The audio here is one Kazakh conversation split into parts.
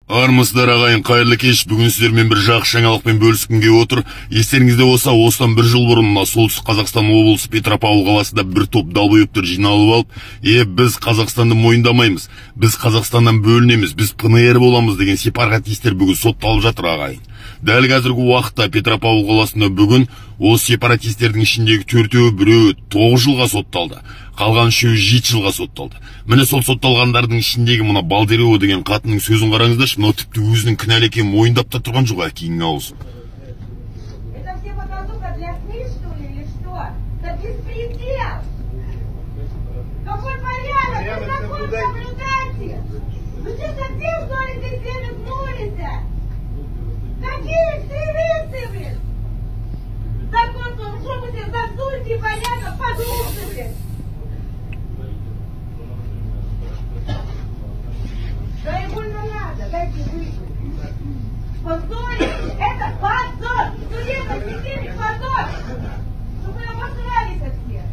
Армысыздар ағайын, қайырлы кеш. Бүгін сіздермен бір жақсы жаңалықпен бөліскімге отыр. Естеріңізде болса, осыдан бір жыл бұрын солтүстік Қазақстан облысы Петропавл қаласында бір топ далбойөптер жиналып алып, біз Қазақстанды мойындамаймыз, біз Қазақстаннан бөлінеміз, біз ПНР боламыз деген сепаратистер бүгін сотталып жатыр ағайын. Дәл қазіргі уақытта Петропавл қаласында бүгін осы сепаратистердің ішіндегі 4-еуі біреуі 9 жылға сотталды. Қалған 3-еуі 7 жылға сотталды. Міне сол сотталғандардың ішіндегі мына Балдерева деген қатынның сөзін қараңыздаршы, мынау тіпті өзінің кінәлі екенін мойындап та тұрған жоқ, әкеңнің аузы. Это все показуха для СМИ, что ли, или что? Да беспредел! Какой порядок? Вы закон соблюдайте! Вы что, совсем, что ли, здесь все рехнулись? Какие экстремисты, блин! Закон, что вы все засуньте, порядок, подумайте! Да и больно надо, дайте выйти. Позор! Это позор! Судебная система позор! Чтобы вы обосрались от всех!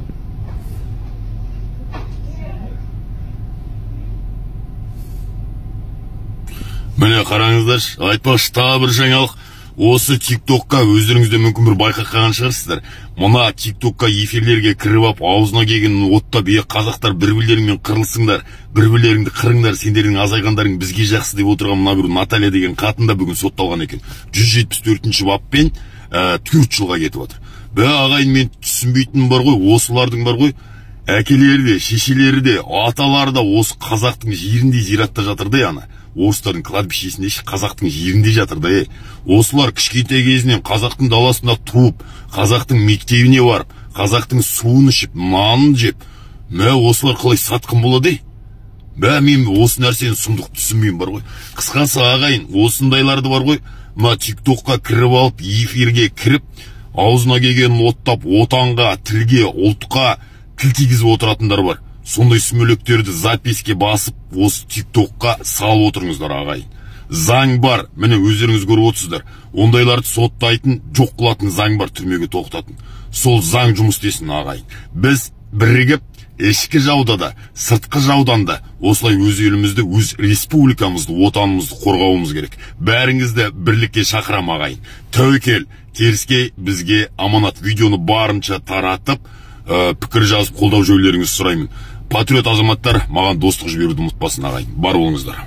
Міне қараңыздаршы, айтпақшы тағы бір жаңалық. Осы тиктокқа өздеріңізде мүмкін бір байқаған шығарсыздар. Мына тиктокқа эфирлерге кіріп ап, аузына келген оттап, қазақтар бір-бірлеріңмен қырылсыңдар, бір-бірлеріңді қырыңдар, сендердің азайғандарың бізге жақсы деп отырған мына бір Наталья деген қатын да бүгін сотталған екен. 174-ші баппен 4 жылға кетіп отыр. Ағайын, мен түсінбейтінім бар ғой, осылардың бар ғой, әкелері де, шешелері де, аталары да осы қазақтың жерінде зиратта жатыр да, ана. Орыстардың кладбищесінде қазақтың жерінде жатыр да. Осылар кішкентай кезінен қазақтың даласында туып, қазақтың мектебіне барып, қазақтың суын ішіп, нанын жеп, осылар қалай сатқын болады? Мен осы нәрсені сұмдық түсінбеймін бар ғой. Қысқасы ағайын, осындайларды бар ғой, тиктокқа кіріп алып, эфирге кіріп, аузына келген оттап, отанға, тілге, ұлтқа тіл тигізіп отыратындар бар. Сондай сүмелектерді записке басып, осы тиктокқа салып отырыңыздар ағайын. Заң бар, міне өздеріңіз көріп отырсыздар. Ондайларды соттайтын, жоқ қылатын заң бар, түрмеге тоқтатын. Сол заң жұмыс істесін ағайын. Біз бірігіп, ішкі жауда да, сыртқы жаудан да осылай өз елімізді, өз республикамызды, отанымызды қорғауымыз керек. Бәріңізді бірлікке шақырам ағайын. Тәуекел, теріске бізге аманат. Видеоны барынша таратып, пікір жазып қолдау жөйлеріңізді сұраймын. Патриот азаматтар, маған достық жіберуді ұмытпасын ағайын. Бар болыңыздар.